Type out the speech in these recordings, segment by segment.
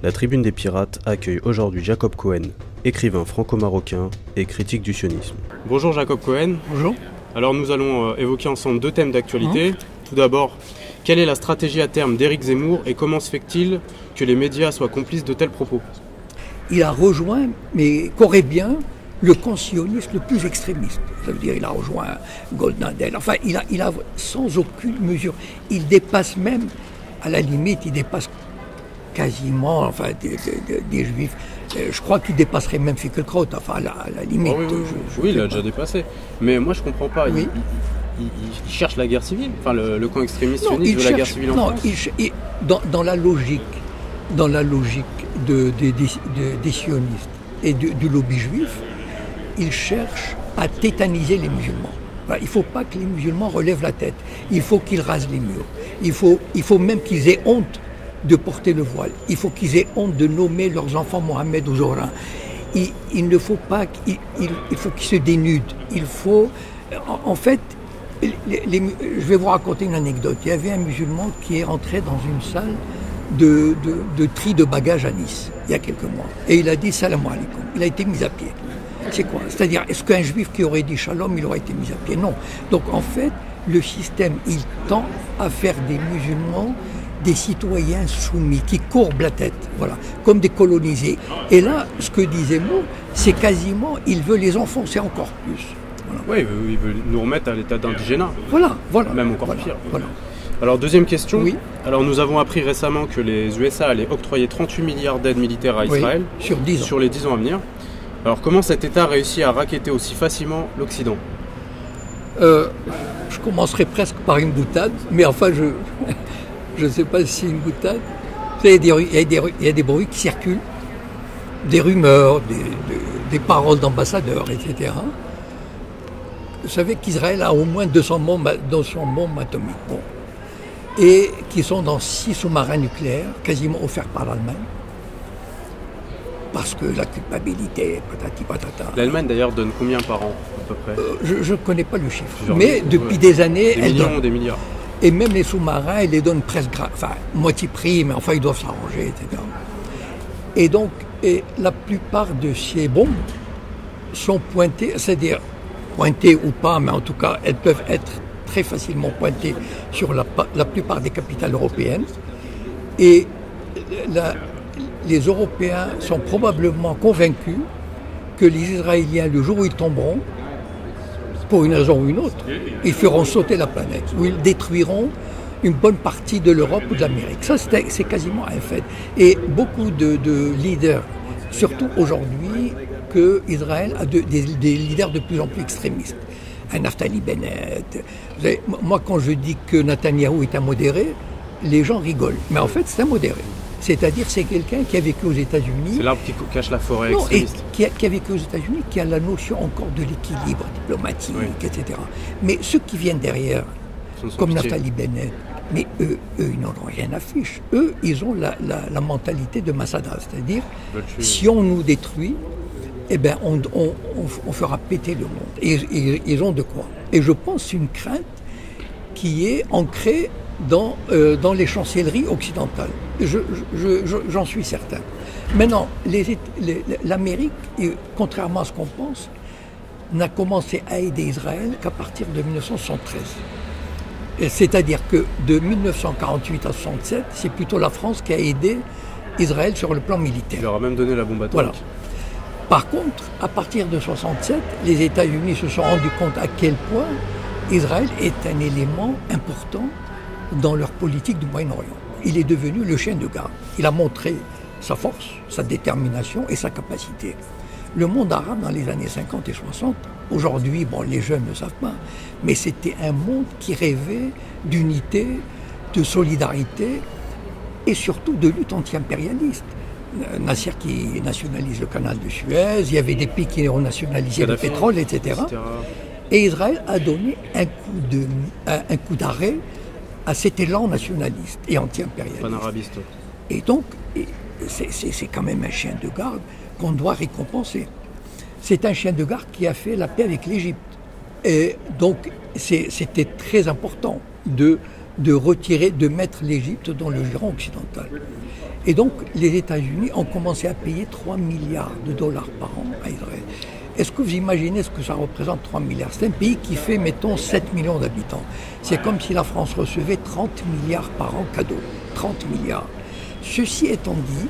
La Tribune des Pirates accueille aujourd'hui Jacob Cohen, écrivain franco-marocain et critique du sionisme. Bonjour Jacob Cohen. Bonjour. Alors nous allons évoquer ensemble deux thèmes d'actualité. Tout d'abord, quelle est la stratégie à terme d'Éric Zemmour et comment se fait-il que les médias soient complices de tels propos? Il a rejoint, mais qu'aurait bien, le camp sioniste le plus extrémiste. Ça veut dire il a rejoint Goldnadel. Enfin, il a sans aucune mesure. Il dépasse même, à la limite, il dépasse quasiment des juifs. Je crois qu'il dépasserait même Finkielkraut, enfin à la limite. Oh oui, il l'a déjà dépassé. Mais moi je comprends pas. Oui. Il cherche la guerre civile. Enfin, le camp extrémiste sioniste veut la guerre civile en France. Dans la logique des sionistes et du lobby juif, il cherche à tétaniser les musulmans. Voilà, il ne faut pas que les musulmans relèvent la tête. Il faut qu'ils rasent les murs. Il faut même qu'ils aient honte de porter le voile. Il faut qu'ils aient honte de nommer leurs enfants Mohamed ou Zohra. Il ne faut pas il faut qu'ils se dénudent. Il faut... En fait, je vais vous raconter une anecdote. Il y avait un musulman qui est rentré dans une salle de tri de bagages à Nice, il y a quelques mois. Et il a dit salam alaikum. Il a été mis à pied. C'est quoi? C'est-à-dire, est-ce qu'un juif qui aurait dit shalom, il aurait été mis à pied? Non. Donc en fait, le système, il tend à faire des musulmans des citoyens soumis, qui courbent la tête, voilà, comme des colonisés. Et là, ce que dit Zemmour, c'est quasiment, il veut les enfoncer encore plus. Voilà. Oui, il veut nous remettre à l'état d'indigénat. Voilà. Même encore pire. Voilà. Alors, deuxième question. Oui. Alors, nous avons appris récemment que les USA allaient octroyer 38 milliards d'aides militaires à Israël sur 10 ans. Sur les 10 ans à venir. Alors, comment cet État réussit à racketter aussi facilement l'Occident? Je commencerai presque par une boutade, mais enfin, je ne sais pas si c'est une boutade. Il y a des bruits qui circulent, des rumeurs, des paroles d'ambassadeurs, etc. Vous savez qu'Israël a au moins 200 bombes atomiques. Bon. Et qui sont dans 6 sous-marins nucléaires, quasiment offerts par l'Allemagne. Parce que la culpabilité, patati patata. L'Allemagne d'ailleurs donne combien par an, à peu près? Je ne connais pas le chiffre. Mais depuis des années, des millions, des milliards. Et même les sous-marins, ils les donnent presque, moitié prix, mais enfin ils doivent s'arranger, etc. Et donc, la plupart de ces bombes sont pointées, c'est-à-dire pointées ou pas, mais en tout cas, elles peuvent être très facilement pointées sur la plupart des capitales européennes. Et les Européens sont probablement convaincus que les Israéliens, le jour où ils tomberont, pour une raison ou une autre, ils feront sauter la planète, ou ils détruiront une bonne partie de l'Europe ou de l'Amérique. Ça, c'est quasiment un fait. Et beaucoup de leaders, surtout aujourd'hui, que Israël a des leaders de plus en plus extrémistes. Un Naftali Bennett. Moi, quand je dis que Netanyahou est un modéré, les gens rigolent. Mais en fait, c'est un modéré. C'est-à-dire, c'est quelqu'un qui a vécu aux États-Unis. C'est l'arbre qui cache la forêt extrémiste. Et qui a vécu aux États-Unis, qui a la notion encore de l'équilibre diplomatique, etc. Mais ceux qui viennent derrière, comme Naftali Bennett, mais eux, ils n'en ont rien à fiche. Eux, ils ont la mentalité de Masada, c'est-à-dire, si on nous détruit, eh ben, on fera péter le monde. Et ils ont de quoi. Et je pense que c'est une crainte qui est ancrée dans les chancelleries occidentales. J'en suis certain. Maintenant, l'Amérique, contrairement à ce qu'on pense, n'a commencé à aider Israël qu'à partir de 1973. C'est-à-dire que de 1948 à 1967, c'est plutôt la France qui a aidé Israël sur le plan militaire. Il leur a même donné la bombe atomique. Voilà. Par contre, à partir de 1967, les États-Unis se sont rendus compte à quel point Israël est un élément important dans leur politique du Moyen-Orient. Il est devenu le chien de garde. Il a montré sa force, sa détermination et sa capacité. Le monde arabe dans les années 50 et 60, aujourd'hui, les jeunes ne savent pas, mais c'était un monde qui rêvait d'unité, de solidarité et surtout de lutte anti-impérialiste. Nasser qui nationalise le canal de Suez, il y avait des pays qui ont nationalisé le pétrole, etc. Et Israël a donné un coup d'arrêt à cet élan nationaliste et anti-impérialiste. Panarabiste. Et donc, c'est quand même un chien de garde qu'on doit récompenser. C'est un chien de garde qui a fait la paix avec l'Égypte. Et donc, c'était très important de de retirer, de mettre l'Égypte dans le giron occidental. Et donc, les États-Unis ont commencé à payer 3 milliards de dollars par an à Israël. Est-ce que vous imaginez ce que ça représente, 3 milliards? C'est un pays qui fait, mettons, 7 millions d'habitants. C'est comme si la France recevait 30 milliards par an cadeaux. 30 milliards. Ceci étant dit,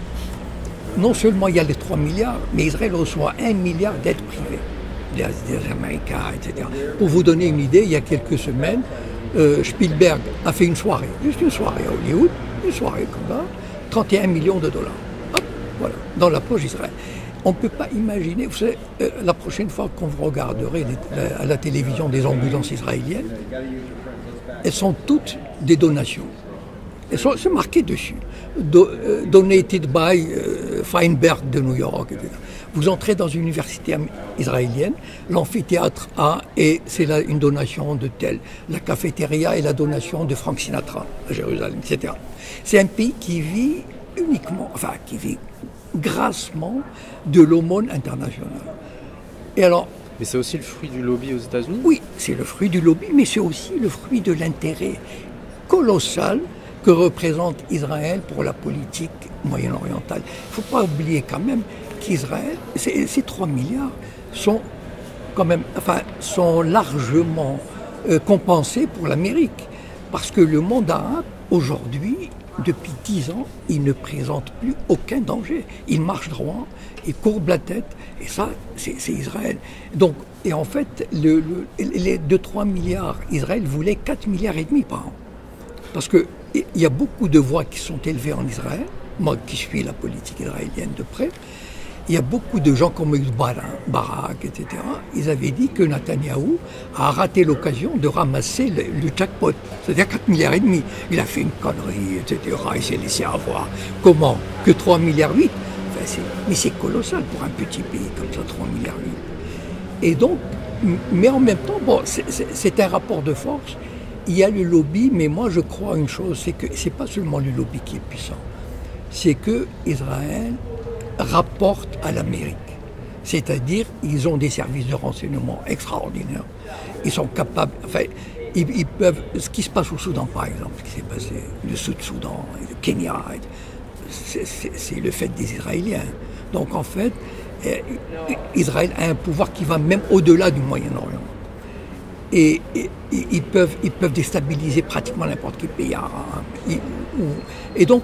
non seulement il y a les 3 milliards, mais Israël reçoit 1 milliard d'aides privées, des Américains, etc. Pour vous donner une idée, il y a quelques semaines, Spielberg a fait une soirée, juste une soirée à Hollywood, une soirée comme ça, 31 millions de dollars. Hop, voilà, dans la poche d'Israël. On ne peut pas imaginer, vous savez, la prochaine fois qu'on vous regarderez à la télévision des ambulances israéliennes, elles sont toutes des donations. C'est marqué dessus. Donated by Feinberg de New York, etc. Vous entrez dans une université israélienne, l'amphithéâtre A, et c'est une donation de tel. La cafétéria est la donation de Frank Sinatra à Jérusalem, etc. C'est un pays qui vit uniquement, enfin qui vit grassement de l'aumône internationale. Et alors, mais c'est aussi le fruit du lobby aux États-Unis? Oui, c'est le fruit du lobby, mais c'est aussi le fruit de l'intérêt colossal que représente Israël pour la politique moyen-orientale. Il ne faut pas oublier quand même qu'Israël, ces 3 milliards sont quand même, sont largement compensés pour l'Amérique. Parce que le monde arabe, aujourd'hui, depuis 10 ans, il ne présente plus aucun danger. Il marche droit, il courbe la tête, et ça, c'est Israël. Donc, et en fait, les 2-3 milliards, Israël voulait 4 milliards et demi par an. Parce qu'il y a beaucoup de voix qui sont élevées en Israël, moi qui suis la politique israélienne de près, il y a beaucoup de gens comme Barak, etc. Ils avaient dit que Netanyahou a raté l'occasion de ramasser le jackpot, c'est-à-dire 4 milliards et demi. Il a fait une connerie, etc. Il s'est laissé avoir. Comment? Que 3 milliards 8? Mais c'est colossal pour un petit pays comme ça, 3 milliards 8. Et donc, mais en même temps, bon, c'est un rapport de force. Il y a le lobby, mais moi je crois une chose, c'est que c'est pas seulement le lobby qui est puissant, c'est que Israël rapporte à l'Amérique. C'est-à-dire, ils ont des services de renseignement extraordinaires. Ils sont capables, ils peuvent, ce qui se passe au Soudan par exemple, ce qui s'est passé, le Sud-Soudan, le Kenya, c'est le fait des Israéliens. Donc en fait, Israël a un pouvoir qui va même au-delà du Moyen-Orient. Et ils peuvent déstabiliser pratiquement n'importe quel pays arabe. Et donc,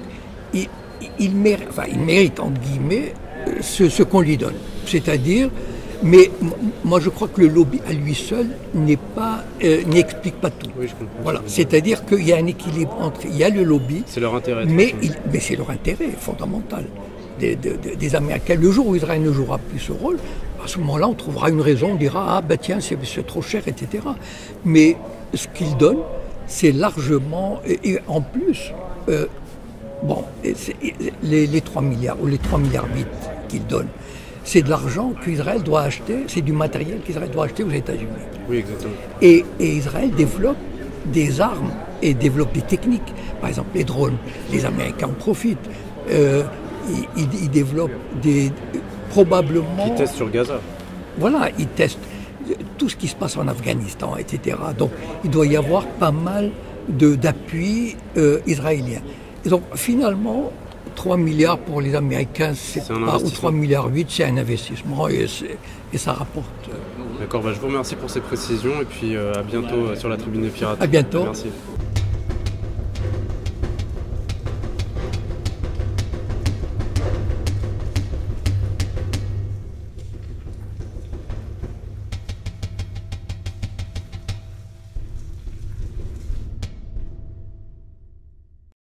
il mérite, entre guillemets, ce qu'on lui donne. C'est-à-dire, mais moi je crois que le lobby à lui seul n'explique pas tout. Oui, je comprends. Voilà. C'est-à-dire qu'il y a un équilibre entre, il y a le lobby, c'est leur intérêt. Mais c'est leur intérêt fondamental des Américains. Le jour où Israël ne jouera plus ce rôle, à ce moment-là, on trouvera une raison, on dira, tiens, c'est trop cher, etc. Mais ce qu'ils donnent, c'est largement, et en plus, les 3 milliards ou les 3 milliards 8 qu'ils donnent, c'est de l'argent qu'Israël doit acheter, c'est du matériel qu'Israël doit acheter aux États-Unis. Oui, exactement. Et Israël développe des armes et développe des techniques. Par exemple, les drones, les Américains en profitent. Ils développent probablement... Ils testent sur Gaza. Voilà, ils testent tout ce qui se passe en Afghanistan, etc. Donc, il doit y avoir pas mal d'appui israélien. Et donc, finalement, 3 milliards pour les Américains, c'est pas, ou 3 milliards 8, c'est un investissement et ça rapporte. D'accord, je vous remercie pour ces précisions et puis à bientôt sur la Tribune des Pirates. À bientôt. Merci.